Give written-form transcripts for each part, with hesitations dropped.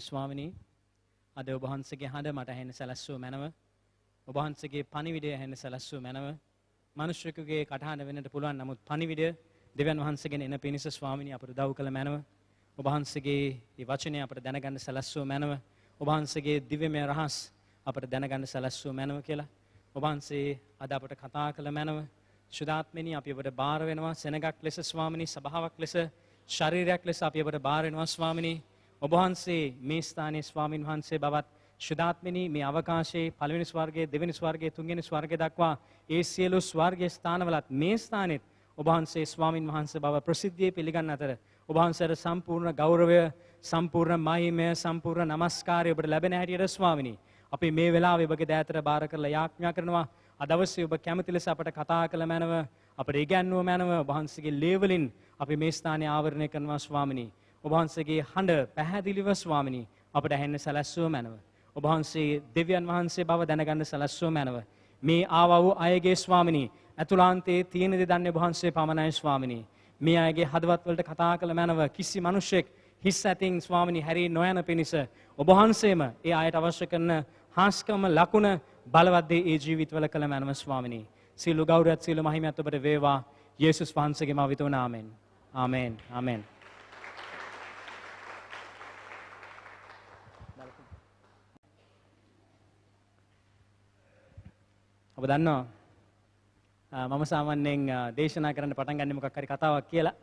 ස්වාමිනී අද ඔබ වහන්සේගේ හඬ මට ඇහෙන්න සැලැස්සුව මැනව ඔබ වහන්සේගේ පණිවිඩය ඇහෙන්න සැලැස්සුව මැනව මිනිසෙකුගේ කටහඬ වෙන්නට පුළුවන් නමුත් පණිවිඩය දෙවියන් වහන්සේගෙන් එන පිණිස ස්වාමිනී අපට උදව් කළ මැනව ඔබ වහන්සේගේ මේ වචනය අපට දැනගන්න සැලැස්සුව මැනව ඔබ වහන්සේගේ දිව්‍යමය රහස් අපට දැනගන්න සැලැස්සුව මැනව කියලා ඔබ වහන්සේ අද අපට කතා කළ මැනව සුදාත්මිනී අපි ඔබට බාර වෙනවා සෙනගක් ලෙස ස්වාමිනී සභාවක් ලෙස ශරීරයක් ලෙස අපි ඔබට බාර වෙනවා ස්වාමිනී ඔබ වහන්සේ මේ ස්ථානයේ ස්වාමින් වහන්සේ බවත් ශුද්ධාත්මිනී මේ අවකාශයේ පළවෙනි ස්වර්ගයේ දෙවෙනි ස්වර්ගයේ තුන්වෙනි ස්වර්ගයේ දක්වා ඒ සියලු ස්වර්ගයේ ස්ථානවලත් මේ ස්ථානෙත් ඔබ වහන්සේ ස්වාමින් වහන්සේ බව ප්‍රසිද්ධියේ පිළිගන්න අතර ඔබ වහන්සේට සම්පූර්ණ ගෞරවය සම්පූර්ණ මහිමය සම්පූර්ණ නමස්කාරය ඔබට ලැබෙන හැටියට ස්වාමිනී අපි මේ වෙලාවේ ඔබගේ දෑතට බාර කරලා යාඥා කරනවා අද අවශ්‍ය ඔබ කැමති ලෙස අපට කතා කළ මැනව අපට ඉගැන්වුව මැනව ඔබ වහන්සේගේ ලේවලින් අපි මේ ස්ථානයේ ආවරණය කරනවා ස්වාමිනී ඔබ වහන්සේගේ හඬ පැහැදිලිව ස්වාමිනී අපට ඇහෙන්න සැලැස්සුව මැනව ඔබ වහන්සේ දෙවියන් වහන්සේ බව දැනගන්න සැලැස්සුව මැනව මේ ආවව අයගේ ස්වාමිනී අතුලාන්තයේ තියෙන දේ දන්නේ ඔබ වහන්සේ පමණයි ස්වාමිනී මේ අයගේ හදවත් වලට කතා කළ මැනව කිසි මිනිසෙක් හිස් ඇතින් ස්වාමිනී හැරී නොයන පිණිස ඔබ වහන්සේම ඒ අයට අවශ්‍ය කරන හාස්කම ලකුණ බලවත් දේ ඒ ජීවිතවල කළ මැනව ස්වාමිනී සියලු ගෞරවයත් සියලු මහිමයත් ඔබට වේවා යේසුස් වහන්සේගේ මවිත වන ආමෙන් ආමෙන් ආමෙන් ඔබ දන්නවා මම සාමාන්‍යයෙන් දේශනා කරන්න පටන් ගන්නේ මොකක් හරි කතාවක් කියලා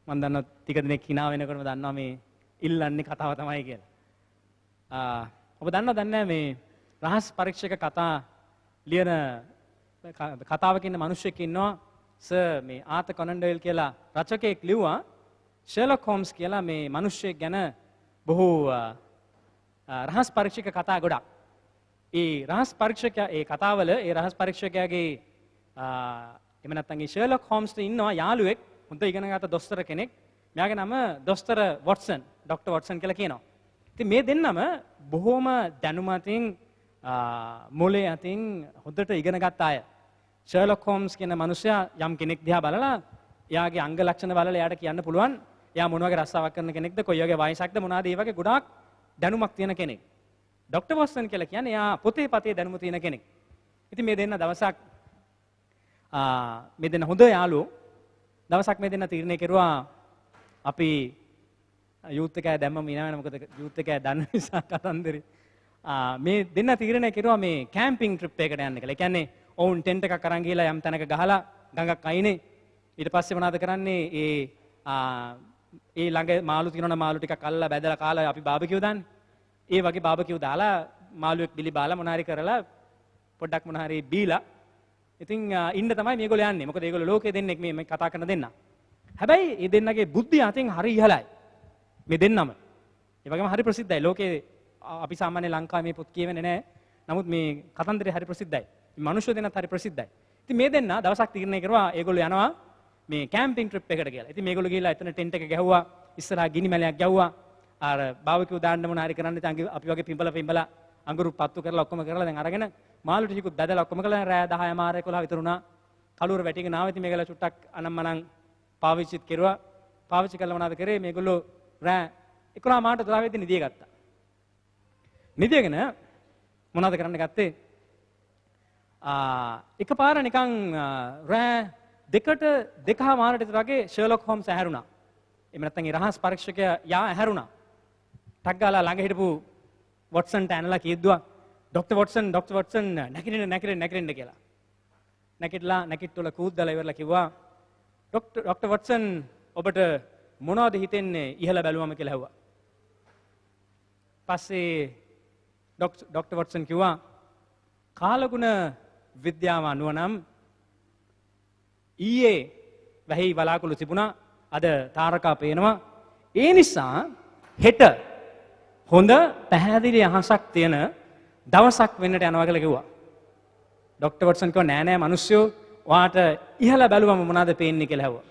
මම දන්නවා ටික දිනක් hina වෙනකොටම දන්නවා මේ ඉල්ලන්නේ කතාව තමයි කියලා ඔබ දන්නේ මේ රහස් පරීක්ෂක කතා ලියන කතාවක ඉන්න මිනිහෙක් ඉන්නවා සර් මේ ආතර් කොනන් ඩොයිල් කියලා රචකයෙක් ලිව්වා ෂර්ලොක් හෝම්ස් කියලා මේ මිනිහෙක් ගැන බොහෝ රහස් පරීක්ෂක කතා ගොඩක් ඒ රහස් පරීක්ෂකයා ඒ කතාවල ඒ රහස් පරීක්ෂකයාගේ එහෙම නැත්නම් ඒ ෂර්ලොක් හෝම්ස්ට ඉන්නවා යාළුවෙක් හොඳ ඉගෙනගත්ත දොස්තර කෙනෙක්. මෙයාගේ නම දොස්තර වොට්සන් ડોක්ටර් වොට්සන් කියලා කියනවා. ඉතින් මේ දෙන්නම බොහොම දැනුම අතින් මොලේ අතින් හොඳට ඉගෙනගත් අය. ෂර්ලොක් හෝම්ස් කියන මිනිසයා යම් කෙනෙක් දිහා බලලා එයාගේ අංග ලක්ෂණ බලලා එයාට කියන්න පුළුවන් එයා මොන වගේ රස්සාවක් කරන කෙනෙක්ද කොයි වගේ වයසක්ද මොනවාද ඒ වගේ ගොඩාක් දැනුමක් තියෙන කෙනෙක්. ડોක්ටර් වොට්සන් කියලා කියන්නේ එයා පොතේ පතේ දැනුම තියෙන කෙනෙක්. ඉතින් මේ දෙන්න දවසක් මේ දෙන්න හොඳ යාළුවෝ දවසක් මේ දෙන්න තීරණය කෙරුවා අපි යූත් එකේ දැම්මම ඉන වෙන මොකද යූත් එකේ දන්න නිසා කතන්දරේ මේ දෙන්න තීරණය කෙරුවා මේ කැම්පින් ට්‍රිප් එකකට යන්න කියලා. ඒ කියන්නේ ඔවුන් ටෙන්ට් එකක් අරන් ගිහලා යම් තැනක ගහලා ගඟක් අයිනේ ඊට පස්සේ මොනවද කරන්නේ ඒ ළඟ මාළු තියෙනවා මාළු ටිකක් අල්ලලා බැදලා කාලා අපි බාබකියු දාන්නේ. ඒ වගේ බාබකියු දාලා මාළුවෙක් බිලි බාලා මොනාරි කරලා පොඩ්ඩක් මොනාරි බීලා ඉතින් ඉන්න තමයි මේගොල්ලෝ යන්නේ. මොකද ඒගොල්ලෝ ලෝකේ දෙන්නෙක් මේ කතා කරන දෙන්න. හැබැයි මේ දෙන්නගේ බුද්ධිය අතින් හරි ඉහළයි. මේ දෙන්නම. ඒ වගේම හරි ප්‍රසිද්ධයි. ලෝකේ අපි සාමාන්‍ය ලංකාවේ මේ පොත් කියවෙන්නේ නැහැ. නමුත් මේ කතන්දරේ හරි ප්‍රසිද්ධයි. මේ මිනිස්සු දෙන්නත් හරි ප්‍රසිද්ධයි. ඉතින් මේ දෙන්න දවසක් තීරණය කරුවා ඒගොල්ලෝ යනවා මේ කැම්පින් ට්‍රිප් එකකට කියලා. ඉතින් මේගොල්ලෝ ගිහලා එතන ටෙන්ට් එක ගැහුවා. ඉස්සරහා ගිනි මැලයක් ගැහුවා. අර බාබකියු දාන්න මොන හරි කරන්න ඉතින් අපි වගේ පිඹලා අඟුරු පත්තු කරලා ඔක්කොම කරලා දැන් අරගෙන මාළු ටිකකුත් බැදලා ඔක්කොම කරලා රෑ 10 මාර 11 විතර උනා කලුවර වැටිගෙන ආව. ඉතින් මේගොල්ලෝ චුට්ටක් අනම්මනම් පාවිච්චිත් කෙරුවා. පාවිච්චි කළා මොනවද කරේ මේගොල්ලෝ රෑ 11 මාට 12 වෙද්දි නිදිය ගත්තා. නිදියගෙන මොනවද කරන්න ගත්තේ? එකපාර නිකන් රෑ 2ට මාරට විතර වගේ ෂර්ලොක් හෝම්ස් ඇහැරුණා. එහෙම නැත්නම් ඒ රහස් පරීක්ෂකයා යා ඇහැරුණා. ටක් ගාලා ළඟ හිටපු වොට්සන්ට ඇනලා කිව්වා ડોක්ටර් වොට්සන් නැගිටින්න කියලා. නැගිටලා කූද්දලා ඉවරලා කිව්වා ડોක්ටර් වොට්සන් ඔබට මොනවද හිතෙන්නේ ඉහළ බැලුවම කියලා ඇහුවා. පස්සේ ડોක්ටර් වොට්සන් කිව්වා කාලගුණ විද්‍යාව අනුව නම් ඊයේ වැහි වලාකුළු තිබුණා අද තාරකා පේනවා. ඒ නිසා හෙට හොඳ පැහැදිලි අහසක් තියෙන දවසක් වෙන්නට යනවා කියලා කිව්වා. ડોක්ටර් වොට්සන් කිව්වා නෑ මිනිස්සු ඔයාට ඉහළ බැලුවම මොනවද පේන්නේ කියලා ඇහුවා.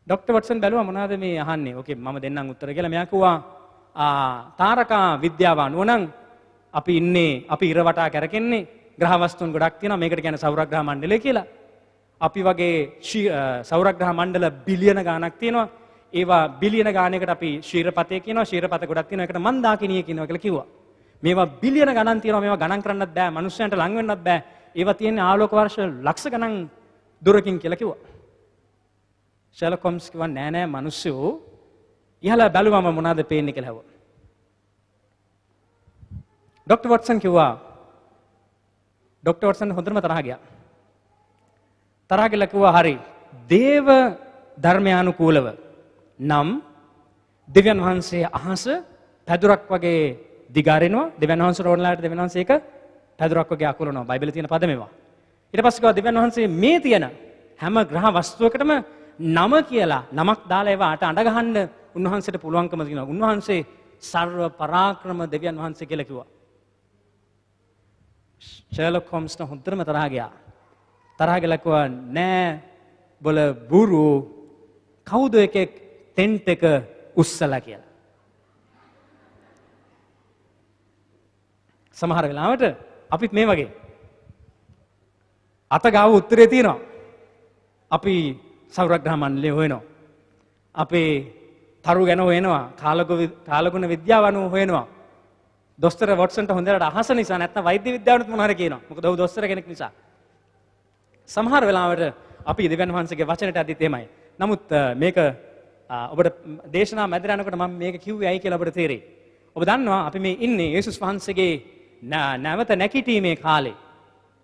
ડોක්ටර් වොට්සන් බැලුවා මොනවද මේ අහන්නේ? ඕකේ මම දෙන්නම් උත්තර කියලා. මෙයා කිව්වා තාරකා විද්‍යාව අනුව නම් අපි ඉර වටා කරකෙන්නේ ග්‍රහ වස්තුන් ගොඩක් තියෙනවා. මේකට කියන්නේ සෞරග්‍රහ මණ්ඩලය කියලා. අපි වගේ සෞරග්‍රහ මණ්ඩල බිලියන ගාණක් තියෙනවා. ඒවා බිලියන ගානකට අපි ශීරපතේ කියනවා. ශීරපත ගොඩක් තියෙනවා. ඒකට මන්දාකිනිය කියනවා කියලා කිව්වා. මේවා බිලියන ගණන් තියෙනවා. මේවා ගණන් කරන්නත් බෑ. මනුස්සයන්ට ලං වෙන්නත් බෑ. ඒවා තියෙන්නේ ආලෝක වර්ෂ ලක්ෂ ගණන් දුරකින් කියලා කිව්වා. ෂර්ලොක් හෝම්ස් කිව්වා නෑ නෑ මිනිස්සු ඉහළ බැලුවම මොනවද පේන්නේ කියලා ඇහුවා. ડોક્ટર වොට්සන් කිව්වා ડોક્ટર වොට්සන් හොඳටම තරහ ගියා. තරහ ගිහලා කිව්වා හරි දේව ධර්මයානුකූලව නම් දෙවියන් වහන්සේ අහස පැදුරක් වගේ දිගාරිනවා. දෙවියන් වහන්සේ රෝණලාට දෙවියන් වහන්සේ එක පැදුරක් වගේ අකුලනවා. බයිබලයේ තියෙන පද මේවා. ඊට පස්සේ කිව්වා දෙවියන් වහන්සේ මේ තියෙන හැම ග්‍රහ වස්තුවකටම නම කියලා නමක් දාලා ඒවාට අඬ ගහන්න උන්වහන්සේට පුළුවන්කම තියෙනවා. උන්වහන්සේ සර්ව පරාක්‍රම දෙවියන් වහන්සේ කියලා කිව්වා. ෂර්ලොක් හෝම්ස්ට හොඳටම තරහ ගියා. තරහ ගිහලා කිව්වා නෑ බල බුරු කවුද එකෙක් ටෙන්ට් එක උස්සලා කියලා. සමහර වෙලාවට අපිත් මේ වගේ අත ගාව උත්තරේ තියෙනවා. අපි සෞරග්‍රහ මණ්ඩලය හොයනවා. අපේ තරු ගැන හොයනවා. කාලගුණ විද්‍යාව අනුව හොයනවා. දොස්තර වොට්සන්ට හොඳට අහස නිසා නැත්නම් වෛද්‍ය විද්‍යාවනුත් මොනවා හරි කියනවා. මොකද ඔහු දොස්තර කෙනෙක් නිසා. සමහර වෙලාවට අපි දෙවියන් වහන්සේගේ වචනට අදිත් එහෙමයි. නමුත් මේක ඔබට දේශනා මැදට යනකොට මම මේක කිව්වේ ඇයි කියලා ඔබට තේරෙයි. ඔබ දන්නවා අපි මේ ඉන්නේ යේසුස් වහන්සේගේ නැවත නැගිටීමේ කාලේ.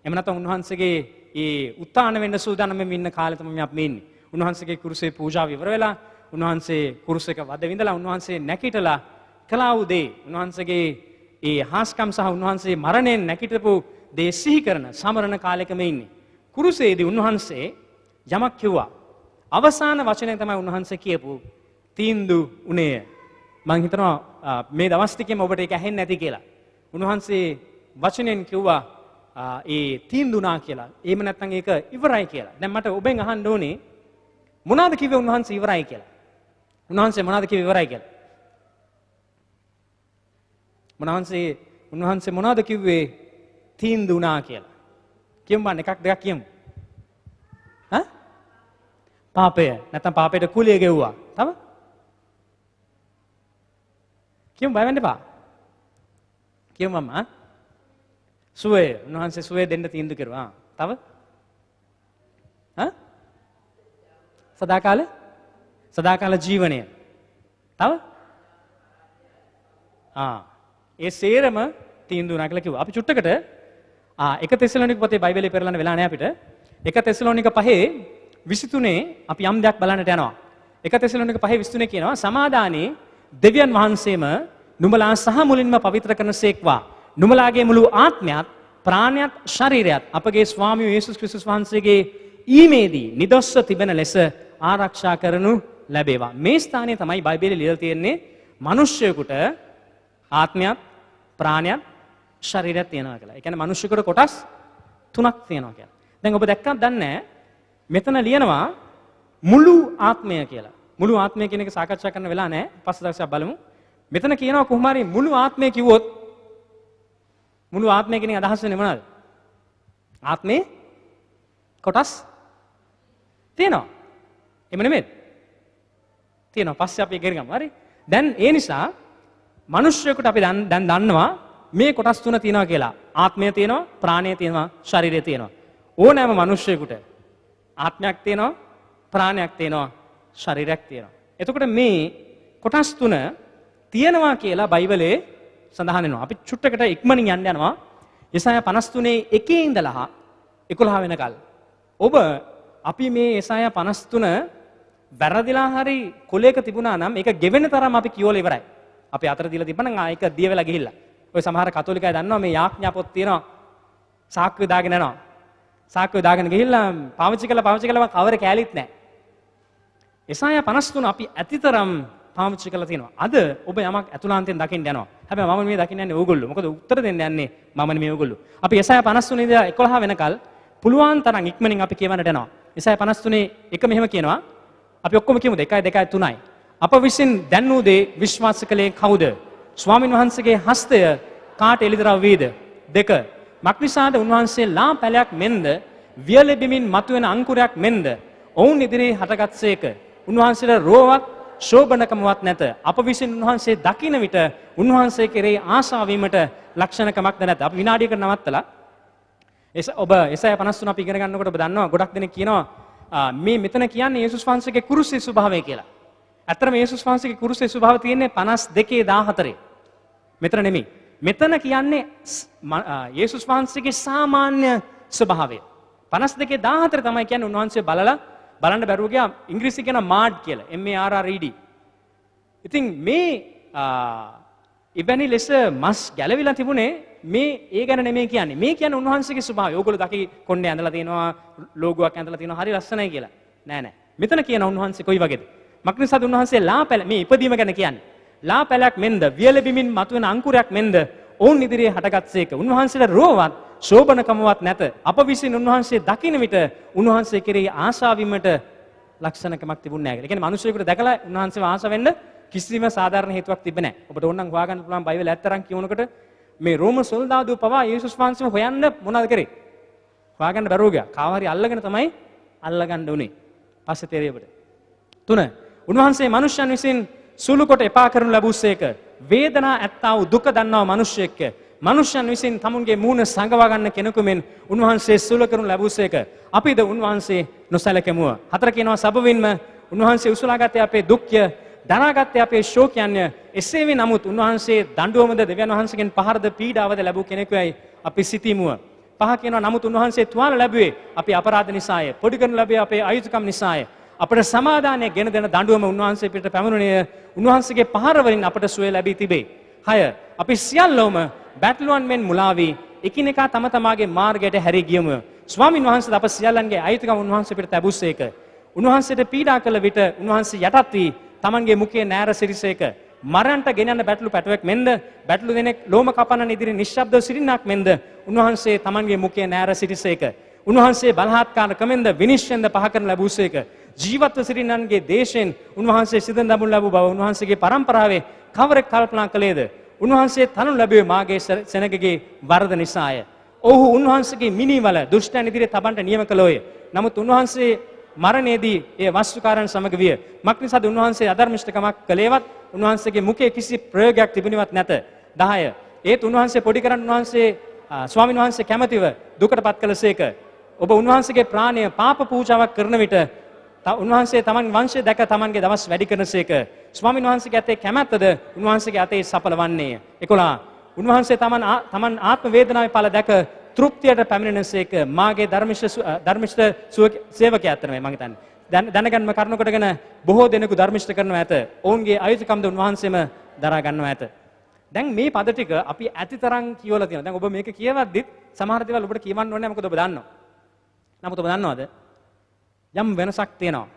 එහෙම නැත්නම් උන්වහන්සේගේ ඒ උත්ථාන වෙන්න සූදානම් ඉන්න කාලේ තමයි අපි ඉන්නේ. උන්වහන්සේගේ කුරුසේ පූජාව ඉවර වෙලා උන්වහන්සේ කුරුසයක වද විඳලා උන්වහන්සේ නැගිටලා කළා වූ දේ උන්වහන්සේගේ ඒ හාස්කම් සහ උන්වහන්සේ මරණයෙන් නැගිටපු දේ සිහි කරන සමරන කාලෙකම ඉන්නේ. කුරුසේදී උන්වහන්සේ යමක් කිව්වා. අවසාන වචනය තමයි උන්වහන්සේ කියපු තීන්දු උනේ. මම හිතනවා මේ දවස් ටිකේම ඔබට ඒක ඇහෙන්නේ නැති කියලා. උන්වහන්සේ වචනෙන් කිව්වා ඒ තීන්දුනා කියලා. එහෙම නැත්නම් ඒක ඉවරයි කියලා. දැන් මට ඔබෙන් අහන්න ඕනේ මොනවාද කිව්වේ උන්වහන්සේ ඉවරයි කියලා? උන්වහන්සේ මොනවාද කිව්වේ ඉවරයි කියලා? උන්වහන්සේ මොනවාද කිව්වේ තීන්දුනා කියලා? කියමු බං එකක් දෙකක් කියමු. පාපය නැත්නම් පාපයට කුලිය ගෙව්වා. තව? කියමු බය වෙන්න එපා. කියමු මම සුවය උන්වහන්සේ සුවය දෙන්න තීන්දුව කරුවා. තව? සදාකාල ජීවනය. තව? ඒ සේරම තීන්දුව නා කියලා කිව්වා. අපි චුට්ටකට 1 තෙසලෝනික පොතේ බයිබලයේ පෙරලන්න වෙලා නැහැ අපිට. 1 තෙසලෝනික 5:23 අපි යම් දෙයක් බලන්නට යනවා. 1 තෙසලෝනික 5:23 කියනවා සමාදානයේ දෙවියන් වහන්සේම නුඹලා සහ මුලින්ම පවිත්‍ර කරනසේක්වා. නුඹලාගේ මුළු ආත්මයත් ප්‍රාණයත් ශරීරයත් අපගේ ස්වාමී යේසුස් ක්‍රිස්තුස් වහන්සේගේ ඊමේදී නිදොස්ව තිබෙන ලෙස ආරක්ෂා කරනු ලැබේවා. මේ ස්ථානයේ තමයි බයිබලයේ ලියලා තියෙන්නේ මිනිස්සුයෙකුට ආත්මයත් ප්‍රාණයත් ශරීරයත් තියෙනවා කියලා. ඒ කියන්නේ මිනිස්සුෙකුට කොටස් 3ක් තියෙනවා කියලා. දැන් ඔබ දැක්කත් දන්නේ මෙතන ලියනවා මුළු ආත්මය කියලා. මුළු ආත්මය කියන එක සාකච්ඡා කරන්න වෙලා නැහැ. පස්සේ දවසක් බලමු. මෙතන කියනවා කොහොම හරි මුළු ආත්මය කිව්වොත් මුළු ආත්මය කියන අදහස වෙන්නේ මොනවද? ආත්මේ කොටස් තියෙනවා. එහෙම නෙමෙයි. තියෙනවා. පස්සේ අපි ඉගෙන ගමු. හරි. දැන් ඒ නිසා මිනිස්සුෙකුට අපි දැන් දන්නවා මේ කොටස් තුන තියෙනවා කියලා. ආත්මය තියෙනවා, ප්‍රාණය තියෙනවා, ශරීරය තියෙනවා. ඕනෑම මිනිස්සෙකුට ආත්මයක් තියෙනවා, ප්‍රාණයක් තියෙනවා, ශරීරයක් තියෙනවා. එතකොට මේ කොටස් තුන තියෙනවා කියලා බයිබලයේ සඳහන් වෙනවා. අපි චුට්ටකට ඉක්මනින් යන්න යනවා. යෙසායා 53 1 ඉඳලා 11 වෙනකල්. ඔබ අපි මේ යෙසායා 53 වැරදිලා හරි කොලයක තිබුණා නම් ඒක ගෙවෙන තරම් අපි කියවලා ඉවරයි. අපි අතර දීලා තිබ්බනම් ඒක දිය වෙලා ගිහිල්ලා. ඔය සමහර කතෝලික අය දන්නවා මේ යාඥා පොත් තියෙනවා. සාක්කුවේ දාගෙන යනවා. සාක්කුවේ දාගෙන ගිහිල්ලා පාවිච්චි කළා කවර කෑලිත් නැහැ. යෙසායා 53 අපි ඇතිතරම් පාවිච්චි කරලා තියෙනවා. අද ඔබ යමක් ඇතුළාන්තයෙන් දකින්න යනවා. හැබැයි මම මේ දකින්න යන්නේ ඕගොල්ලෝ. මොකද උත්තර දෙන්න යන්නේ මම නෙමෙයි ඕගොල්ලෝ. අපි යෙසායා 53 ඉඳලා 11 වෙනකල් පුළුවන් තරම් ඉක්මනින් අපි කියවන්නට යනවා. යෙසායා 53 එක මෙහෙම කියනවා. අපි ඔක්කොම කියමු 1 2 3යි. අප විසින් දැන්වූ දේ විශ්වාස කළේ කවුද? ස්වාමින් වහන්සේගේ හස්තය කාට එළිදරව් වේද? 2. මක්නිසාද උන්වහන්සේ ලා පැලයක් මෙන්ද වියලෙබිමින් මතුවෙන අංකුරයක් මෙන්ද ඔවුන් ඉදිරියේ හටගත්සේක. උන්වහන්සේට රෝවක් ශෝභනකමවත් නැත. අප විසින් උන්වහන්සේ දකින විට උන්වහන්සේ කෙරෙහි ආශාව වීමට ලක්ෂණකමක්ද නැත. අපි විනාඩියකට නවත්තලා ඔබ එසaya 53 අපි ඉගෙන ගන්නකොට ඔබ දන්නවා ගොඩක් දෙනෙක් කියනවා මේ මෙතන කියන්නේ යේසුස් වහන්සේගේ කුරුසේ ස්වභාවය කියලා. ඇත්තටම යේසුස් වහන්සේගේ කුරුසේ ස්වභාවය තියෙන්නේ 52:14. මෙතන නෙමෙයි. මෙතන කියන්නේ යේසුස් වහන්සේගේ සාමාන්‍ය ස්වභාවය. 52:14 තමයි කියන්නේ උන්වහන්සේ බලන්න බැරුව ගියා. ඉංග්‍රීසි කියන මාඩ් කියලා. MARRED. ඉතින් මේ ඉබැනි ලෙස මස් ගැලවිලා තිබුණේ මේ ඒ ගැන නෙමෙයි කියන්නේ. මේ කියන්නේ උන්වහන්සේගේ ස්වභාවය. ඕගොල්ලෝ දකි කොණ්ඩේ ඇඳලා තිනවා, ලෝගෝවක් ඇඳලා තිනවා, හරි ලස්සනයි කියලා. නෑ නෑ. මෙතන කියන උන්වහන්සේ කොයි වගේද? මක්නිසාද උන්වහන්සේ ලාපැල මේ ඉපදීම ගැන කියන්නේ. ලාපැලක් මෙන්ද වියල බිමින් මතුවෙන අංකුරයක් මෙන්ද ඔවුන් ඉදිරියේ හටගත්සේක. උන්වහන්සේට රෝවත් ශෝභනකමවත් නැත. අප විසින් උන්වහන්සේ දකින විට උන්වහන්සේ කෙරෙහි ආශාව වීමට ලක්ෂණකමක් තිබුණේ නැහැ කියලා. ඒ කියන්නේ මිනිස්සුෙකුට දැකලා උන්වහන්සේව ආශා වෙන්න කිසිම සාධාරණ හේතුවක් තිබෙන්නේ නැහැ. ඔබට ඕනනම් හොයාගන්න පුළුවන් බයිබල් ඇත්තරම් කියනකොට මේ රෝම සොල්දාදුව පවා යේසුස් වහන්සේව හොයන්න මොනවද කරේ? හොයාගන්න බැරුව ගියා. කාව හරි අල්ලගෙන තමයි අල්ලගන්න උනේ. පස්සේ තේරෙයිබට. 3. උන්වහන්සේ මනුෂ්‍යයන් විසින් සුළු කොට එපා කරනු ලැබුසේක. වේදනා ඇත්තා වූ දුක දන්නා වූ මිනිසෙක්ක. මනුෂ්‍යයන් විසින් තමුන්ගේ මූණ සංගවා ගන්න කෙනෙකු මෙන් උන්වහන්සේ සුළු කරනු ලැබුසේක. අපිද උන්වහන්සේ නොසැලකෙමුව. 4 කියනවා සබවින්ම උන්වහන්සේ උසුලාගත්තේ අපේ දුක්ය, දරාගත්තේ අපේ ශෝකයන්ය. එසේ වී නමුත් උන්වහන්සේ දඬුවමද දෙවියන් වහන්සේගෙන් පහරද පීඩාවද ලැබූ කෙනෙකුයි අපි සිතීමුව. 5 කියනවා නමුත් උන්වහන්සේ තුවාල ලැබුවේ අපි අපරාධ නිසාය. පොඩි කරනු ලැබුවේ අපේ අයුතුකම් නිසාය. අපට සමාදානය ගෙන දෙන දඬුවම උන්වහන්සේ පිට පැමිණුණේ උන්වහන්සේගේ පහර වලින් අපට සුවය ලැබී තිබේ. 6 අපි සියල්ලෝම බැටළුවන් මෙන් මුලා වී එකිනෙකා තම තමාගේ මාර්ගයට හැරී ගියමු. ස්වාමින් වහන්සේ අප සියල්ලන්ගේ අයිතිකම උන්වහන්සේ පිට ලැබුසේක. උන්වහන්සේට පීඩා කළ විට උන්වහන්සේ යටත් වී තමන්ගේ මුඛයේ නෑර සිරිසේක. මරණට ගෙනයන බැටළු පැටවෙක් මෙන්ද බැටළු දෙනෙක් ලෝම කපනන ඉදිරි නිශ්ශබ්ද සිරින්නක් මෙන්ද උන්වහන්සේ තමන්ගේ මුඛයේ නෑර සිරිසේක. උන්වහන්සේ බලහත්කාරකමෙන්ද විනිශ්චයෙන්ද පහ කරන ලැබුසේක. ජීවත්ව සිටින්නන්ගේ දේශයෙන් උන්වහන්සේ සිදෙන් දබුන් ලැබූ බව උන්වහන්සේගේ පරම්පරාවේ කවරෙක් කල්පනා කළේද? උන්වහන්සේ තනු ලැබුවේ මාගේ සෙනගගේ වරද නිසාය. ඔහු උන්වහන්සේගේ මිනිවල දුෂ්ටයන් ඉදිරියේ තබන්නට නියම කළෝය. නමුත් උන්වහන්සේ මරණයේදී ඒ වස්තුකාරයන් සමග විය. මක්නිසාද උන්වහන්සේ අධර්මිෂ්ඨකමක් කළේවත් උන්වහන්සේගේ මුඛයේ කිසි ප්‍රයෝගයක් තිබුණේවත් නැත. 10 ඒත් උන්වහන්සේ පොඩි කරන් උන්වහන්සේ ස්වාමීන් වහන්සේ කැමැතිව දුකටපත් කළසේක. ඔබ උන්වහන්සේගේ ප්‍රාණය පාප පූජාවක් කරන විට උන්වහන්සේ තමන්ගේ වංශය දැක තමන්ගේ දවස් වැඩි කරනසේක. ස්වාමීන් වහන්සේගේ අතේ කැමැත්තද උන්වහන්සේගේ අතේ සඵල වන්නේය. 11 උන්වහන්සේ තමන් ආත්ම වේදනාවේ ඵල දැක තෘප්තියට පැමිණෙනසේක. මාගේ ධර්මිෂ්ඨ සේවකයා අතරමයි මම හිතන්නේ. දැනගන්න කරුණ කොටගෙන බොහෝ දෙනෙකු ධර්මිෂ්ඨ කරනවා ඇත. ඔවුන්ගේ අයුතුකම්ද උන්වහන්සේම දරා ගන්නවා ඇත. දැන් මේ පද ටික අපි ඇතිතරම් කියවලා තියෙනවා. දැන් ඔබ මේක කියවද්දිත් සමහර දේවල් ඔබට කියවන්න ඕනේ නැහැ මොකද ඔබ දන්නවා. නමුත් ඔබ දන්නවද? යම් වෙනසක් තියෙනවා.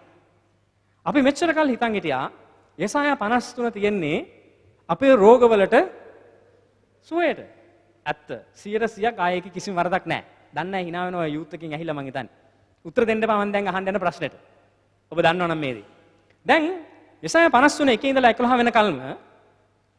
අපි මෙච්චර කල් හිතන් හිටියා යෙසායා 53 තියෙන්නේ අපේ රෝගවලට සුවයට. ඇත්ත 100%ක් ආයේ කිසිම වරදක් නැහැ. දන්නේ නැහැ hina වෙනවා යූත් එකකින් ඇහිලා මං හිතන්නේ. උත්තර දෙන්න බෑ මම දැන් අහන්න යන ප්‍රශ්නෙට. ඔබ දන්නවනම් මේදී. දැන් යෙසායා 53 එකේ ඉඳලා 11 වෙනකල්ම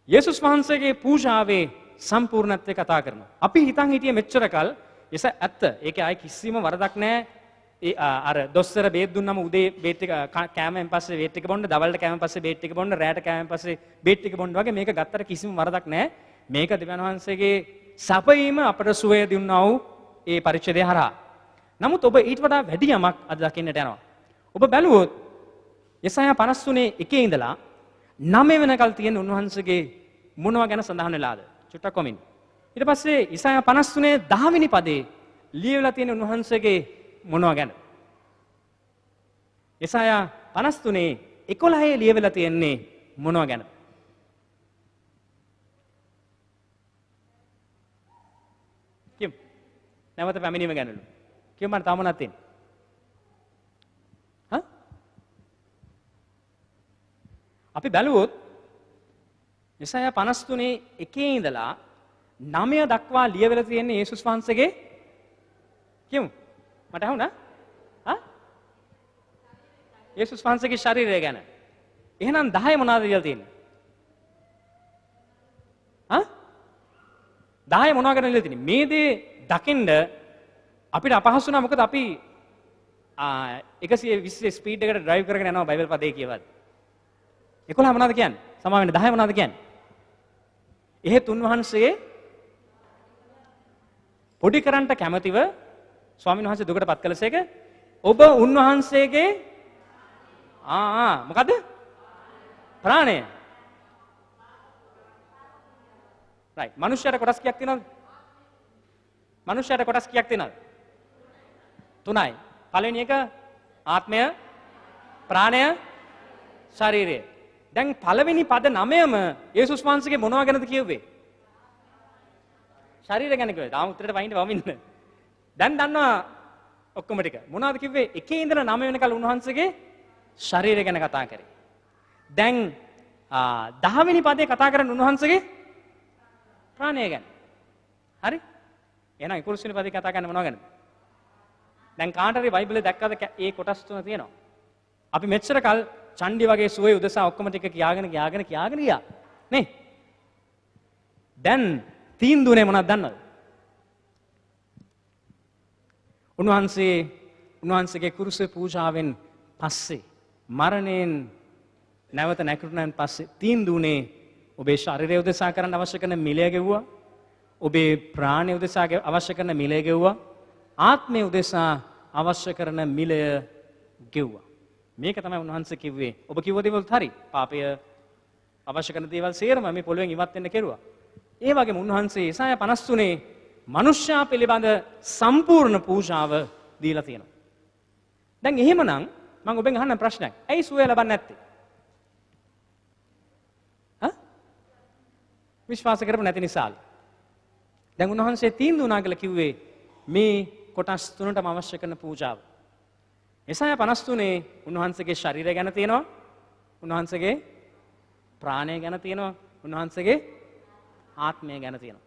යේසුස් වහන්සේගේ පූජාවේ සම්පූර්ණත්වය කතා කරනවා. අපි හිතන් හිටියේ මෙච්චර කල් ඇත්ත ඒකේ ආයේ කිසිම වරදක් නැහැ. අර දොස්තර බේත් දුන්නම උදේ බේත් ටික කෑමෙන් පස්සේ බේත් ටික බොන්න, දවල්ට කෑමෙන් පස්සේ බේත් ටික බොන්න, රැට කෑමෙන් පස්සේ බේත් ටික බොන්න වගේ මේක ගත්තට කිසිම වරදක් නැහැ. මේක දෙවියන් වහන්සේගේ සපයීම අපට සුවය දුන්නා වූ ඒ පරිච්ඡේදය හරහා. නමුත් ඔබ ඊට වඩා වැඩි යමක් අද දකින්නට යනවා. ඔබ බැලුවොත් යෙසායා 53 එකේ ඉඳලා 9 වෙනකල් තියෙන උන්වහන්සේගේ මොනවා ගැන සඳහන් වෙලාද? චුට්ටක් කොමින්. ඊට පස්සේ යෙසායා 53 10 වෙනි පදේ ලියවිලා තියෙන උන්වහන්සේගේ මොනවා ගැන? යෙසායා 53 11 ලියවිලා තියෙන්නේ මොනවා ගැන? කිම් නැවත පැමිණීම ගැනලු. කිම් මම තාම නැත්නම්. හා? අපි බැලුවොත් යෙසායා 53 එකේ ඉඳලා 9 දක්වා ලියවිලා තියෙන්නේ යේසුස් වහන්සේගේ කියමු. මට අහුණා? හා? යේසුස් වහන්සේගේ ශරීරය ගැන. එහෙනම් 10 මොනවද කියලා තියෙන්නේ? හා? 10 මොනවා ගැන ලියලා තියෙන්නේ? මේ දේ දකින්න අපිට අපහසු නා මොකද අපි 120 ස්පීඩ් එකට ඩ්‍රයිව් කරගෙන යනවා බයිබල් පදේ කියවද්දි. 11 මොනවද කියන්නේ? සමා වෙන්න 10 මොනවද කියන්නේ? එහෙත් උන්වහන්සේ පොඩි කරන්ට කැමැතිව ස්වාමීන් වහන්සේ දුකටපත් කළසේක ඔබ උන්වහන්සේගේ මොකද? ප්‍රාණය. right. මනුෂ්‍යයට කොටස් කීයක් තියෙනවද? මනුෂ්‍යයට කොටස් කීයක් තියෙනවද? 3යි. පළවෙනි එක ආත්මය, ප්‍රාණය, ශරීරය. දැන් පළවෙනි පද 9ම යේසුස් වහන්සේගේ මොනවා ගැනද කියුවේ? ශරීරය ගැන කිව්වේ. තාම උත්තරයට වයින්ද වමින්න. දැන් දන්නවා ඔක්කොම ටික. මොනවද කිව්වේ? 1 ඉඳලා 9 වෙනකල් උන්වහන්සේගේ ශරීරය ගැන කතා කරේ. දැන් 10 වෙනි පදේ කතා කරන්නේ උන්වහන්සේගේ ප්‍රාණය ගැන. හරි? එහෙනම් 11 වෙනි පදේ කතා කරන්නේ මොනවා ගැනද? දැන් කාට හරි බයිබලේ දැක්කද ඒ කොටස් තුන තියෙනවා? අපි මෙච්චර කල් චණ්ඩි වගේ සුවේ උදෙසා ඔක්කොම ටික කියාගෙන ගියා. නේ? දැන් තීන්දුවනේ මොනවද දන්නවද? උන්වහන්සේගේ කුරුසේ පූජාවෙන් පස්සේ මරණයෙන් නැවත නැගිටිනාන් පස්සේ තීන්දුවනේ ඔබේ ශරීරය උදෙසා කරන්න අවශ්‍ය කරන මිලය ගෙවුවා. ඔබේ ප්‍රාණය උදෙසා අවශ්‍ය කරන මිලය ගෙවුවා. ආත්මය උදෙසා අවශ්‍ය කරන මිලය ගෙවුවා. මේක තමයි උන්වහන්සේ කිව්වේ. ඔබ කිව්ව දේවල් හරි. පාපය අවශ්‍ය කරන දේවල් සියරම මේ පොළොවෙන් ඉවත් වෙන්න කෙරුවා. ඒ වගේම උන්වහන්සේ ඊසායා 53 මනුෂ්‍යයා පිළිබඳ සම්පූර්ණ පූජාව දීලා තියෙනවා. දැන් එහෙමනම් මම ඔබෙන් අහන්න ප්‍රශ්නයක්. ඇයි සුවය ලබන්නේ නැත්තේ? විශ්වාස කරපො නැති නිසාලු. දැන් උන්වහන්සේ තීන්දුව වුණා කියලා කිව්වේ මේ කොටස් තුනටම අවශ්‍ය කරන පූජාව. ඊසායා 53 උන්වහන්සේගේ ශරීරය ගැන තියෙනවා. උන්වහන්සේගේ ප්‍රාණය ගැන තියෙනවා. උන්වහන්සේගේ ආත්මය ගැන තියෙනවා.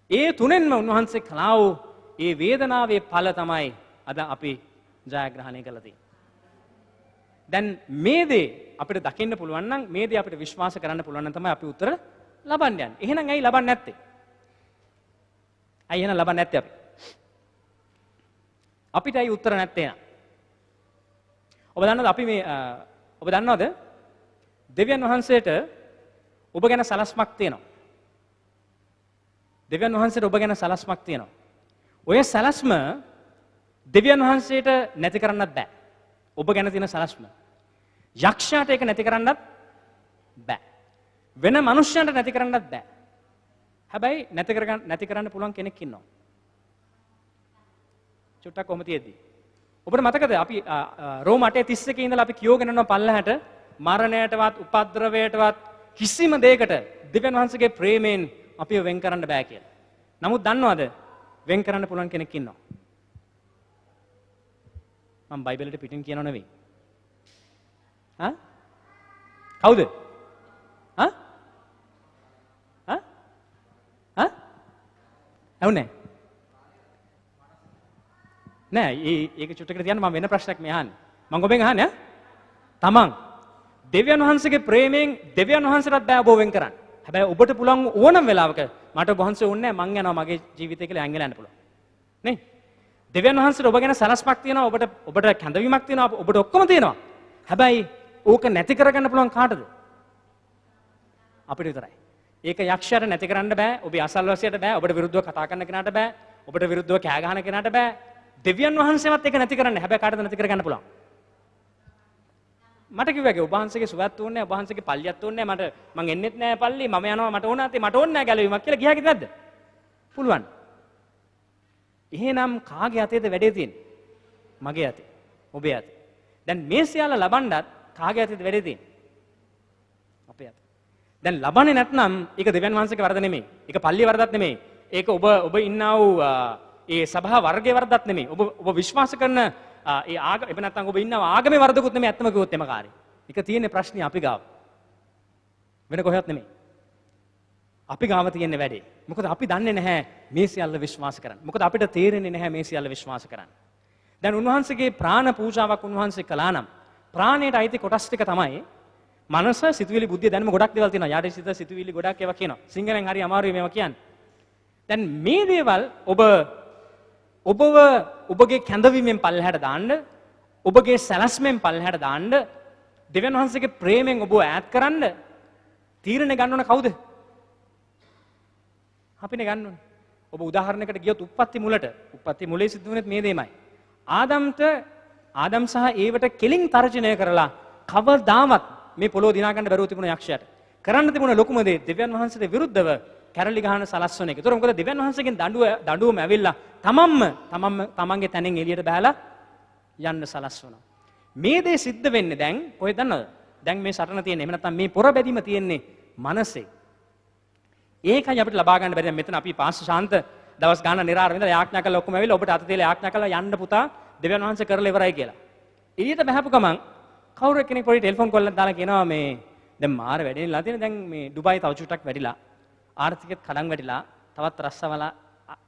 ඒ තුනෙන්ම උන්වහන්සේ කළා වූ ඒ වේදනාවේ ඵල තමයි අද අපි ජයග්‍රහණය කළා තියෙන්නේ. දැන් මේ දේ අපිට දකින්න පුළුවන් නම් මේ දේ අපිට විශ්වාස කරන්න පුළුවන් නම් තමයි අපි උත්තර ලබන්න යන්නේ. එහෙනම් ඇයි ලබන්නේ නැත්තේ? ඇයි එහෙනම් ලබන්නේ නැත්තේ අපි? අපිට ඇයි උත්තර නැත්තේ එහෙනම්? ඔබ දන්නවද අපි මේ ඔබ දන්නවද දෙවියන් වහන්සේට ඔබ ගැන සලස්මක් තියෙනවා. දෙවියන් වහන්සේට ඔබ ගැන සලස්මක් තියෙනවා. ඔය සලස්ම දෙවියන් වහන්සේට නැති කරන්නත් බෑ. ඔබ ගැන තියෙන සලස්ම. යක්ෂයාට ඒක නැති කරන්නත් බෑ. වෙන මනුෂ්‍යයන්ට නැති කරන්නත් බෑ. හැබැයි නැති කරන්න පුළුවන් කෙනෙක් ඉන්නවා. චුට්ටක් කොහොම තියෙද්දි. ඔබට මතකද අපි රෝම 8:31 ඉඳලා අපි කියෝගෙන යනවා පල්ලහැට මරණයටවත් උපද්‍රවයටවත් කිසිම දෙයකට දෙවියන් වහන්සේගේ ප්‍රේමයෙන් අපිව වෙන් කරන්න බෑ කියලා. නමුත් දන්නවද වෙන් කරන්න පුළුවන් කෙනෙක් ඉන්නවා. මම බයිබලෙට පිටින් කියනව නෙවෙයි. කවුද? ඇහුනේ? නෑ ඒක චුට්ටකට තියන්න මම වෙන ප්‍රශ්නයක් මේ අහන්නේ. මම ඔබෙන් අහන්නේ තමන් දෙවියන් වහන්සේගේ ප්‍රේමයෙන් දෙවියන් වහන්සේටත් බෑ ඔබ වෙන් කරන්න. හැබැයි ඔබට පුළුවන් ඕනම වෙලාවක මට ඔබ වහන්සේ ඕනේ නැහැ මං යනවා මගේ ජීවිතය කියලා ඇඟිලා යන්න පුළුවන්. නේ? දෙවියන් වහන්සේට ඔබ ගැන සලස්මක් තියෙනවා ඔබට කැඳවීමක් තියෙනවා ඔබට ඔක්කොම තියෙනවා. හැබැයි ඕක නැති කරගන්න පුළුවන් කාටද? අපිට විතරයි. ඒක යක්ෂයාට නැති කරන්න බෑ. ඔබේ අසල්වැසියට බෑ. ඔබට විරුද්ධව කතා කරන කෙනාට බෑ. ඔබට විරුද්ධව කෑ ගහන කෙනාට බෑ. දෙවියන් වහන්සේවත් ඒක නැති කරන්න. හැබැයි කාටද නැති කරගන්න පුළුවන්? මට කිව්වාගේ ඔබ වහන්සේගේ සුවයත් ඕනේ නැහැ. ඔබ වහන්සේගේ පල්ලියත් ඕනේ නැහැ. මං එන්නෙත් නැහැ පල්ලි. මම යනවා මට ඕන නැත්තේ මට ඕනේ නැහැ ගැලවීමක් කියලා ගියාගේ නැද්ද? පුළුවන්. එහෙනම් කාගේ අතේද වැඩේ තියෙන්නේ? මගේ අතේ. ඔබේ අතේ. දැන් මේ සියල්ල ලබන්නත් කාගේ අතේද වැඩේ තියෙන්නේ? අපේ අතේ. දැන් ලබන්නේ නැත්නම් ඒක දෙවියන් වහන්සේගේ වරද නෙමෙයි. ඒක පල්ලිය වරදක් නෙමෙයි. ඒක ඔබ ඉන්නා වූ ඒ සභා වර්ගයේ වරදක් නෙමෙයි. ඔබ විශ්වාස කරන ඒ ආගම එහෙම නැත්නම් ඔබ ඉන්නා ආගමේ වරදකුත් නෙමෙයි ඇත්තම කිව්වොත් එම කාර්යය. ඒක තියෙන්නේ ප්‍රශ්නේ අපි ගාව. වෙන කොහෙවත් නෙමෙයි. අපි ගාව තියෙන්නේ වැඩේ. මොකද අපි දන්නේ නැහැ මේ සියල්ල විශ්වාස කරන්න. මොකද අපිට තේරෙන්නේ නැහැ මේ සියල්ල විශ්වාස කරන්න. දැන් උන්වහන්සේගේ ප්‍රාණ පූජාවක් උන්වහන්සේ කළා නම් ප්‍රාණයට අයිති කොටස් ටික තමයි මනස, සිතුවිලි, බුද්ධිය දැනම ගොඩක් දේවල් තියෙනවා. යාට සිතුවිලි ගොඩක් ඒවා කියනවා. සිංහලෙන් හරි අමාරුයි මේවා කියන්නේ. දැන් මේ දේවල් ඔබව ඔබගේ කැඳවීමෙන් පල්ලහැට දාන්න, ඔබගේ සැලැස්මෙන් පල්ලහැට දාන්න දෙවියන් වහන්සේගේ ප්‍රේමයෙන් ඔබ ඈත් කරන්න තීරණය ගන්න ඕන කවුද? අපිනේ ගන්න ඕනේ. ඔබ උදාහරණයකට ගියොත් උප්පත්ති මුලේ සිද්ධ වුණේ මේ දෙයමයි. ආදම් සහ ඒවට කෙලින් තර්ජනය කරලා කවදාවත් මේ පොළොව දිනා ගන්න බැරුව තිබුණ යක්ෂයාට කරන්න තිබුණ ලොකුම දේ දෙවියන් වහන්සේට විරුද්ධව කැරලි ගහන සලස්වන එක. ඒතර මොකද දෙවියන් වහන්සේගෙන් දඬුවම ඇවිල්ලා තමන්ගේ තැනින් එළියට බහලා යන්න සලස්වනවා. මේ දේ සිද්ධ වෙන්නේ දැන් කොහෙද දන්නවද? දැන් මේ සටන තියෙන්නේ. එහෙම නැත්නම් මේ පොර බැදීම තියෙන්නේ මනසේ. ඒකයි අපිට ලබා ගන්න බැරි. මෙතන අපි පාස් ශාන්ත දවස් ගාන නිරාර වෙනදා යාඥා කළා ඔක්කොම ඇවිල්ලා ඔබට අත තියලා යාඥා කළා යන්න පුතා දෙවියන් වහන්සේ කරලා ඉවරයි කියලා. එළියට බහපු ගමන් කවුරු කෙනෙක් පොඩි ටෙලිෆෝන් කෝල් එකක් දාලා කියනවා මේ දැන් මාර වැඩේලා තියෙන දැන් මේ ඩුබායි තව චුට්ටක් වැඩිලා ආර්ථිකෙත් කඩන් වැටිලා තවත් රස්සවල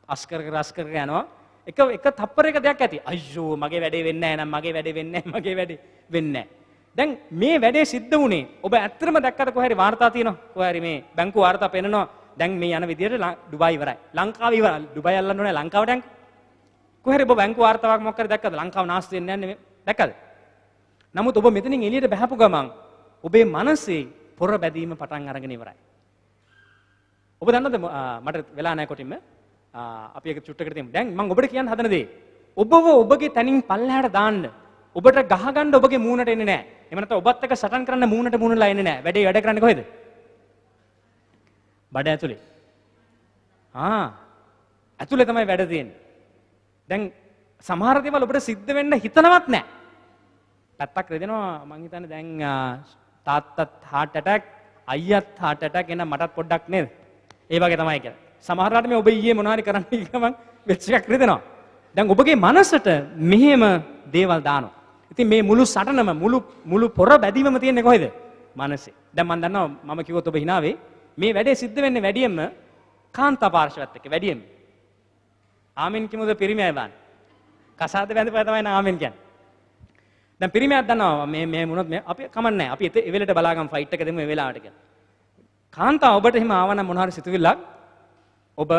අස්කර යනවා. එක තප්පරයක දෙයක් ඇති. අයියෝ මගේ වැඩේ වෙන්නේ නැහැ නම් මගේ වැඩේ වෙන්නේ නැහැ මගේ වැඩේ වෙන්නේ නැහැ. දැන් මේ වැඩේ සිද්ධ වුණේ ඔබ ඇත්තටම දැක්කද කොහේ හරි වාර්තා තියෙනවා. කොහේ හරි මේ බැංකුව වාර්තා පෙන්නනවා. දැන් මේ යන විදියට ඩුබායි ඉවරයි. ලංකාව ඉවරයි. ඩුබායි අල්ලන්න ඕනේ ලංකාවට යන්න. කොහේ හරි ඔබ බැංකුව වාර්තාවක් මොකක් හරි දැක්කද? ලංකාව නාස්ති වෙන්නේ නැහැ දැක්කද? නමුත් ඔබ මෙතනින් එළියට බහපු ගමන් ඔබේ මනසේ පොර බැදීම පටන් අරගෙන ඉවරයි. ඔබ දන්නවද මට වෙලා නැහැ කොටින්ම අපි එක චුට්ටකට තියමු. දැන් මම ඔබට කියන්න හදන දේ ඔබව ඔබගේ තනින් පල්ලෙහාට දාන්න ඔබට ගහගන්න ඔබගේ මූණට එන්නේ නැහැ. එහෙම නැත්නම් ඔබත් එක්ක සටන් කරන්න මූණලා එන්නේ නැහැ. වැඩ කරන්නේ කොහෙද? බඩ ඇතුලේ. ඇතුලේ තමයි වැඩ තියෙන්නේ. දැන් සමහර දේවල් ඔබට සිද්ධ වෙන්න හිතනවත් නැහැ. පැත්තක් රෙදෙනවා මං හිතන්නේ දැන් තාත්තත් heart attack අයියත් heart attack එන මටත් පොඩ්ඩක් නේද? ඒ වගේ තමයි කියලා. සමහරවිට මේ ඔබ ඊයේ මොනවාරි කරන්න ගමන් වෙච්ච එකක් රිදෙනවා. දැන් ඔබගේ මනසට මෙහෙම දේවල් දානවා. ඉතින් මේ මුළු සටනම මුළු පොර බැදීමම තියෙන්නේ කොහෙද? මනසේ. දැන් මම දන්නවා මම කිව්වොත් ඔබ hina වෙයි. මේ වැඩේ සිද්ධ වෙන්නේ වැඩියෙන්ම කාන්තා පාර්ශවයත් එක්ක වැඩියෙන්ම. ආමෙන් කිමුද පිරිමියයි බාන. කසාද බැඳපුවා තමයි ආමෙන් කියන්නේ. දැන් පිරිමියක් දන්නවා මේ මොනොත් මේ අපි කමන්නේ අපි ඒ වෙලට බලාගම් ෆයිට් එක දෙමු ඒ වෙලාවට කියලා. කාන්තා ඔබට එහෙම ආවනම් මොන හරි සිතුවිල්ලක් ඔබ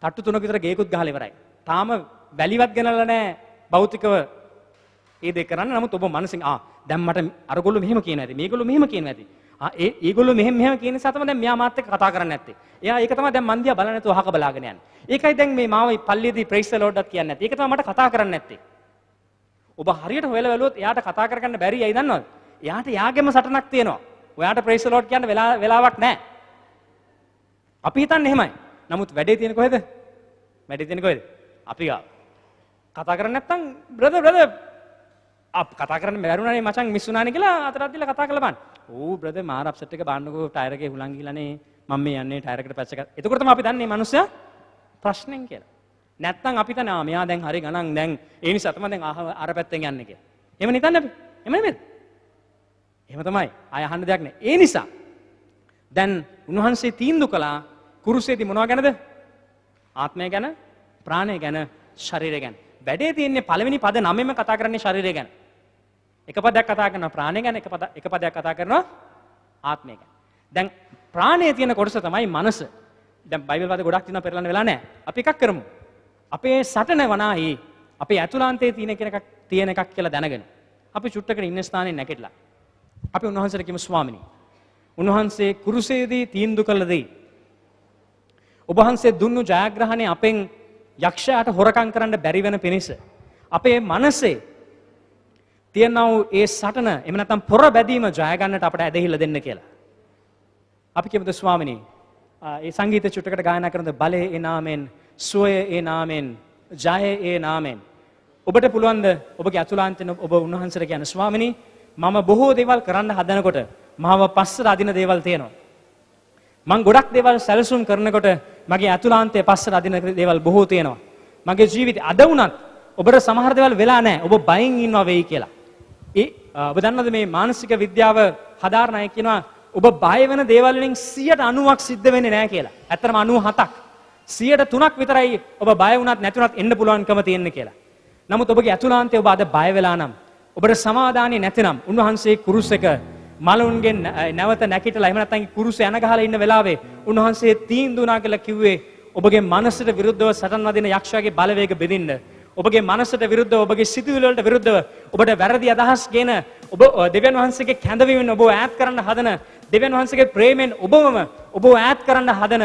තට්ටු තුනක විතර ගේකුත් ගහලා ඉවරයි. තාම වැලිවත් ගෙනල්ලා නැහැ භෞතිකව ඒ දෙක කරන්න. නමුත් ඔබ මනසින් දැන් මට අරගොල්ලෝ මෙහෙම කියනවා ඇති. මේගොල්ලෝ මෙහෙම කියනවා ඇති. ඒගොල්ලෝ මෙහෙම කියන නිසා තමයි දැන් මෙයා මාත් එක්ක කතා කරන්නේ නැත්තේ. එයා ඒක තමයි දැන් මන් දිහා බලන්නේ නැතුව අහක බලාගෙන යන්නේ. ඒකයි දැන් මේ මාව පල්ලියේදී ප්‍රයිස් ද ලෝඩ්ඩත් කියන්නේ නැත්තේ. ඒක තමයි මට කතා කරන්නේ නැත්තේ. ඔබ හරියට හොයලා බැලුවොත් එයාට කතා කරගන්න බැරි ඇයි දන්නවද? එයාට යාගෙම සටනක් තියෙනවා. ඔයාට ප්‍රයිස් ද ලෝඩ් කියන්න වෙලාවක් නැහැ. අපි හිතන්නේ එහෙමයි. නමුත් වැඩේ තියෙන්නේ කොහෙද? වැඩේ තියෙන්නේ කොහෙද? අපි ගාව. කතා කරන්නේ නැත්නම් බ්‍රදර් කතා කරන්න බැරුණානේ මචං මිස් වුණානේ කියලා අතරක් දීලා කතා කරලා බලන්න. ඕ බ්‍රදර් මාර අප්සෙට් එක බාන්නකෝ ටයර් එකේ හුලං ගිහලානේ මම මේ යන්නේ ටයර් එකට පැච් එකක්. එතකොට තමයි අපි දන්නේ මේ මිනිස්සයා ප්‍රශ්නෙන් කියලා. නැත්නම් අපි හිතනවා මෙයා දැන් හරි ගණන් දැන් ඒ නිසා තමයි දැන් අර පැත්තෙන් යන්නේ කියලා. එහෙම නිතන්නේ අපි. එහෙම නෙමෙයි. එහෙම තමයි. ආය අහන්න දෙයක් නැහැ. ඒ නිසා දැන් උන්වහන්සේ තීන්දුව කළා කුරුසේදී මොනවා ගැනද? ආත්මය ගැන, ප්‍රාණය ගැන, ශරීරය ගැන. වැඩේ තියෙන්නේ පළවෙනි පද 9ෙම කතා කරන්නේ ශරීරය ගැන. එක පදයක් කතා කරනවා ප්‍රාණය ගැන, එක පදයක් කතා කරනවා ආත්මය ගැන. දැන් ප්‍රාණයේ තියෙන කොටස තමයි මනස. දැන් බයිබල් පද ගොඩක් තියෙනවා පෙරලන්න වෙලා නැහැ. අපි එකක් කරමු. අපේ සටන වනාහි අපේ ඇතුළාන්තයේ තියෙන එකක් කියලා දැනගෙන අපි චුට්ටකට ඉන්න ස්ථානයේ නැගිටලා අපි උන්වහන්සේට කියමු ස්වාමිනී. උන්වහන්සේ කුරුසේදී තීන්දුව කළ දෙයි. ඔබ වහන්සේ දුන්නු ජයග්‍රහණය අපෙන් යක්ෂයාට හොරකම් කරන්න බැරි වෙන පිණිස අපේ මනසේ තියෙනා වූ ඒ සටන එහෙම නැත්නම් පොර බැදීම ජය ගන්නට අපට ඇදහිල්ල දෙන්න කියලා. අපි කියමුද ස්වාමිනී ඒ සංගීත චුට්ටකට ගායනා කරන බලේ ඒ නාමෙන් සුවය ඒ නාමෙන් ජය ඒ නාමෙන් ඔබට පුළුවන් ද ඔබගේ අතුලාන්තයෙන් ඔබ උන්වහන්සේට කියන ස්වාමිනී මම බොහෝ දේවල් කරන්න හදනකොට මාව පස්සට අදින දේවල් තියෙනවා. මම ගොඩක් දේවල් සැලසුම් කරනකොට මගේ අතුලාන්තයේ පස්සට අදින දේවල් බොහෝ තියෙනවා. මගේ ජීවිතේ අද වුණත් ඔබට සමහර දේවල් වෙලා නැහැ. ඔබ බයෙන් ඉන්නවා වෙයි කියලා. ඔබ දන්නවද මේ මානසික විද්‍යාව හදාරන අය කියනවා ඔබ බය වෙන දේවල් වලින් 90%ක් සිද්ධ වෙන්නේ නැහැ කියලා. ඇත්තටම 97ක්. 3%ක් විතරයි ඔබ බය වුණත් නැතුණත් එන්න පුළුවන්කම තියෙන්නේ කියලා. නමුත් ඔබගේ අතුලාන්තයේ ඔබ අද බය වෙලා නම් ඔබට සමාදානිය නැතිනම් උන්වහන්සේ කුරුසක මලුන්ගෙන් නැවත නැකිටලා එහෙම නැත්නම් කුරුස යන ගහලා ඉන්න වෙලාවේ උන්වහන්සේ තීන්දුවනා කියලා කිව්වේ ඔබගේ මනසට විරුද්ධව සටන් වදින යක්ෂයාගේ බලවේග බෙදින්න ඔබගේ මනසට විරුද්ධව ඔබගේ සිතුවිලි වලට විරුද්ධව ඔබට වැරදි අදහස් ගෙන ඔබ දෙවියන් වහන්සේගේ කැඳවීමෙන් ඔබව ඈත් කරන්න හදන දෙවියන් වහන්සේගේ ප්‍රේමෙන් ඔබව ඈත් කරන්න හදන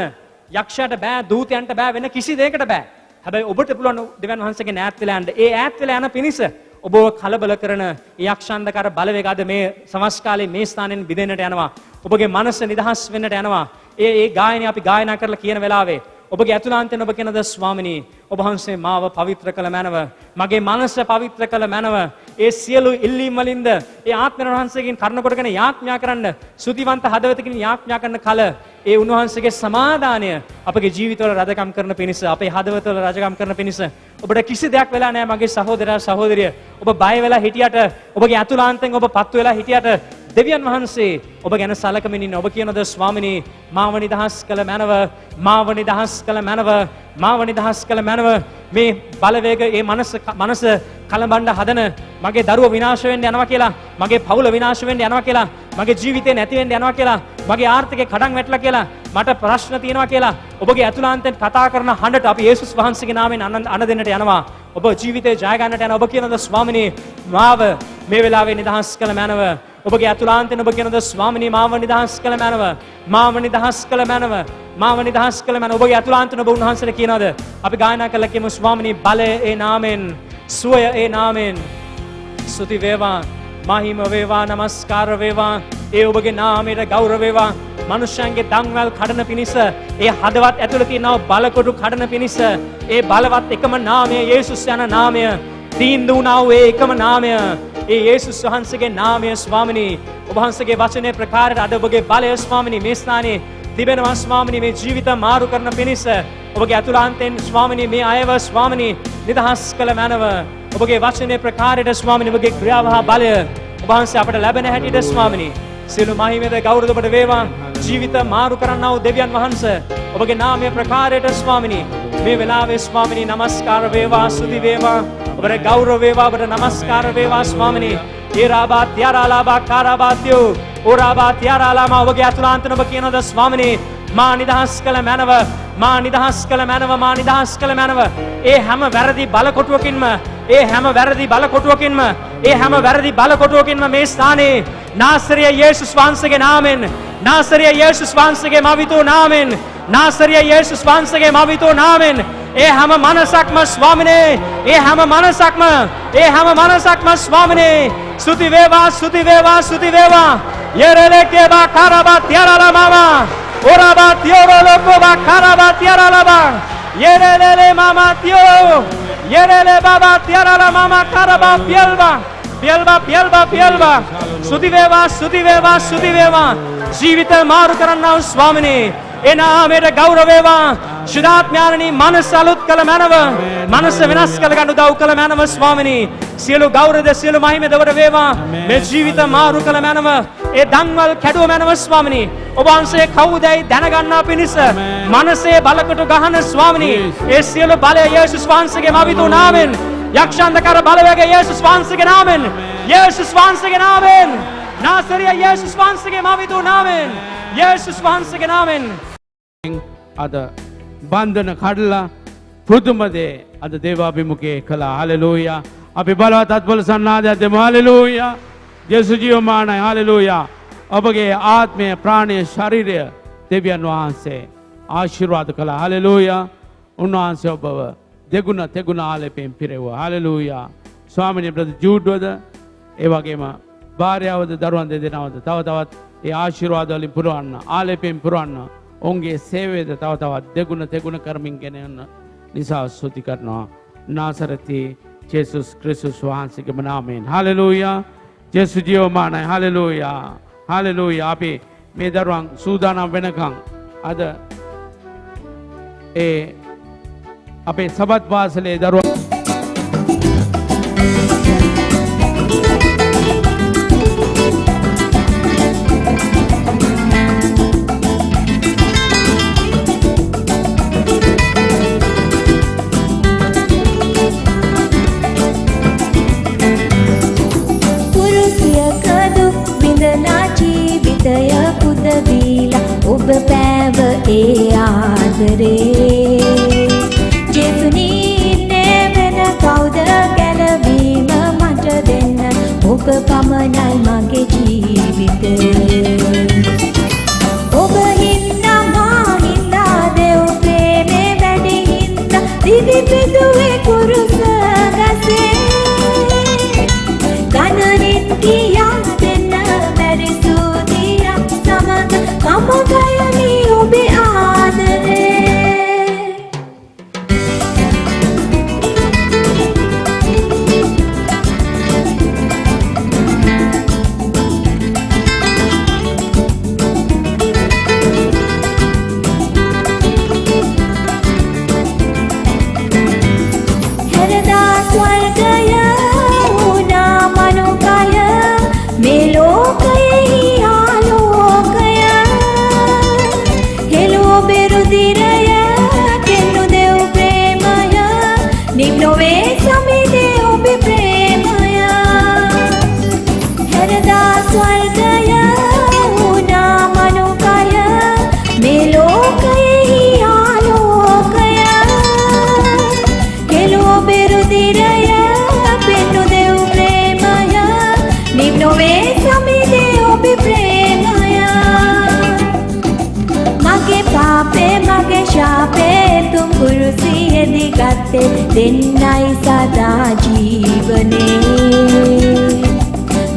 යක්ෂයාට බෑ දූතයන්ට බෑ වෙන කිසි දෙයකට බෑ. හැබැයි ඔබට පුළුවන් දෙවියන් වහන්සේගෙන් ඈත් වෙලා යන්න. ඒ ඈත් වෙලා යන පිණිස ඔබව කලබල කරන යක්ෂාන්ධකාර බලවේග අද මේ සමස් කාලේ මේ ස්ථානෙන් බිඳෙන්නට යනවා. ඔබගේ මනස නිදහස් වෙන්නට යනවා. ඒ ගායනය අපි ගායනා කරලා කියන වෙලාවේ ඔබගේ ඇතුළාන්තයෙන් ඔබ කියනද ස්වාමිනී ඔබ වහන්සේ මාව පවිත්‍ර කළ මැනව මගේ මනස පවිත්‍ර කළ මැනව ඒ සියලු ඉල්ලීම් වලින්ද ඒ ආත්මයන් වහන්සේගෙන් කරුණ කොටගෙන යාඥා කරන්න සුතිවන්ත හදවතකින් යාඥා කරන කල ඒ උන්වහන්සේගේ සමාදානය අපගේ ජීවිතවල රජකම් කරන පිණිස අපේ හදවතවල රජකම් කරන පිණිස ඔබට කිසි දෙයක් වෙලා නැහැ මගේ සහෝදරයා සහෝදරිය ඔබ බය වෙලා හිටියට ඔබගේ ඇතුළාන්තයෙන් ඔබ පත්තු වෙලා හිටියට දෙවියන් වහන්සේ ඔබ ගැන සලකමින් ඉන්න ඔබ කියනද ස්වාමිනී මාව නිදහස් කළ මැනව මාව නිදහස් කළ මැනව මාව නිදහස් කළ මැනව මේ බලවේග ඒ මනස කලබණ්ඩ හදන මගේ දරුව විනාශ වෙන්න යනවා කියලා මගේ පවුල විනාශ වෙන්න යනවා කියලා මගේ ජීවිතේ නැති වෙන්න යනවා කියලා මගේ ආර්ථිකේ කඩන් වැටලා කියලා මට ප්‍රශ්න තියෙනවා කියලා ඔබගේ ඇතුළාන්තයෙන් කතා කරන හඬට අපි යේසුස් වහන්සේගේ නාමයෙන් අණ දෙන්නට යනවා ඔබ ජීවිතේ ජය ගන්නට යන ඔබ කියනද ස්වාමිනී මාව මේ වෙලාවේ නිදහස් කළ මැනව ඔබගේ ඇතුළාන්තයෙන් ඔබ කියනද ස්වාමිනී මාව නිදහස් කළ මැනව මාව නිදහස් කළ මැනව මාව නිදහස් කළ මැනව ඔබගේ ඇතුළාන්තයෙන් ඔබ උන්වහන්සේට කියනවාද අපි ගායනා කරලා කියමු ස්වාමිනී බලය ඒ නාමයෙන් සුවය ඒ නාමයෙන් ස්තුති වේවා මහිම වේවා නමස්කාර වේවා ඒ ඔබගේ නාමයට ගෞරව වේවා මනුෂ්‍යයන්ගේ දන්වැල් කඩන පිණිස ඒ හදවත් ඇතුළේ තියෙනව බලකොටු කඩන පිණිස ඒ බලවත් එකම නාමය යේසුස් යන නාමය තීන්දුව වුණා වූ ඒ එකම නාමය ඒ යේසුස් වහන්සේගේ නාමය ස්වාමිනී ඔබ වහන්සේගේ වචනේ ප්‍රකාරයට අද ඔබගේ බලය ස්වාමිනී මේ ස්ථානයේ තිබෙනවා ස්වාමිනී මේ ජීවිත මාරු කරන පිණිස ඔබගේ ඇතුළාන්තයෙන් ස්වාමිනී මේ අයව ස්වාමිනී නිදහස් කළ මැනව ඔබගේ වචනේ ප්‍රකාරයට ස්වාමිනී ඔබගේ ක්‍රියාව හා බලය ඔබ වහන්සේ අපට ලැබෙන හැටියට ස්වාමිනී සියලු මහිමද ගෞරව ඔබට වේවා ජීවිත මාරු කරන්නා වූ දෙවියන් වහන්සේ ඔබගේ නාමය ප්‍රකාරයට ස්වාමිනී මේ වෙලාවේ ස්වාමිනී නමස්කාර වේවා ස්තුති වේවා ඔබට ගෞරව වේවා ඔබට නමස්කාර වේවා ස්වාමිනී ඒ රාබා ත්‍යාරාලාබා කාරාබාත්‍යෝ ඕරාබා ත්‍යාරාලාමා ඔබගේ ඇතුළාන්තන ඔබ කියනද ස්වාමිනී මා නිදහස් කළ මැනව මා නිදහස් කළ මැනව මා නිදහස් කළ මැනව ඒ හැම වැරදි බලකොටුවකින්ම ඒ හැම වැරදි බලකොටුවකින්ම ඒ හැම වැරදි බලකොටුවකින්ම මේ ස්ථානයේ නාසරිය යේසුස් වහන්සේගේ නාමයෙන් නාසරිය යේසුස් වහන්සේගේ මවිතෝ නාමයෙන් නාසරිය යේසුස් වහන්සේගේ මවිතෝ නාමයෙන් ඒ හැම මනසක්ම ස්වාමිනේ ඒ හැම මනසක්ම ස්වාමිනේ ස්තුති වේවා ස්තුති වේවා ස්තුති වේවා යෙරලකේ බා කරබා තියරලා මාමා ඕරබා තියරෝ ලෝකෝ බා කරබා තියරලා බා යෙරලේ මාමා තියෝ යෙරලේ බබා තියරලා මාමා කරබා පියල්බා ස්තුති වේවා ස්තුති වේවා ස්තුති වේවා ජීවිත මාරු කරන්නා වූ ස්වාමිනේ ඒ නාමයට ගෞරව වේවා ශුද්ධාත්මයාණනි මනස අලුත් කළ මැනව මනස වෙනස් කළ ගන්න උදව් කළ මැනව ස්වාමිනී සියලු ගෞරවද සියලු මහිමද ඔබට වේවා මේ ජීවිත මාරු කළ මැනව ඒ දන්වල් කැඩුව මැනව ස්වාමිනී ඔබ වහන්සේ කවුදයි දැනගන්නා පිණිස මනසේ බලකට ගහන ස්වාමිනී ඒ සියලු බලය යේසුස් වහන්සේගේ මවිතු නාමයෙන් යක්ෂාන්ධකාර බලවේග යේසුස් වහන්සේගේ නාමයෙන් යේසුස් වහන්සේගේ නාමයෙන් නාසරිය යේසුස් වහන්සේගේ මවිතු නාමයෙන් යේසුස් වහන්සේගේ නාමයෙන් අද බන්ධන කඩලා පුදුමදේ අද දේවාභිමුඛයේ කළා. හලෙලූයා. අපි බලවත් අත්බල සන්නාදයක් දෙමු. හලෙලූයා. යේසුස් ජීවමානයි. හලෙලූයා. ඔබගේ ආත්මය ප්‍රාණය ශරීරය දෙවියන් වහන්සේ ආශිර්වාද කළා. හලෙලූයා. උන්වහන්සේ ඔබව දෙගුණ තෙගුණ ආලේපයෙන් පිරෙව්වා. හලෙලූයා. ස්වාමිනේ ප්‍රති ජූඩ්වද ඒ වගේම භාර්යාවද දරුවන් දෙදෙනාවද තව තවත් ඒ ආශිර්වාද වලින් පුරවන්න ආලේපයෙන් පුරවන්න ඔවුන්ගේ සේවයද තව තවත් දෙගුණ තෙගුණ කරමින් ගෙන යන නිසා ස්තුති කරනවා නාසරති යේසුස් ක්‍රිස්තුස් වහන්සේගේ නාමයෙන්. හලෙලූයා. යේසුස් ජීවමානයි. හලෙලූයා. හලෙලූයා. අපි මේ දරුවන් සූදානම් වෙනකන් අද ඒ අපේ සබත් වාසලේ දරුවන් ඔබ පෑව ඒ ආදරේ ජෙසුනී වෙන කවුද සමගයමි ඔබේ ආදරේ දෙන්නයි සදා ජීවනේ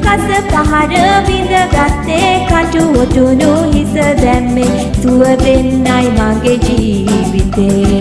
කස පහර විඳගත්තේ කටු ඔටුනු හිස දැම්මේ සුව දෙන්නයි මගේ ජීවිතේ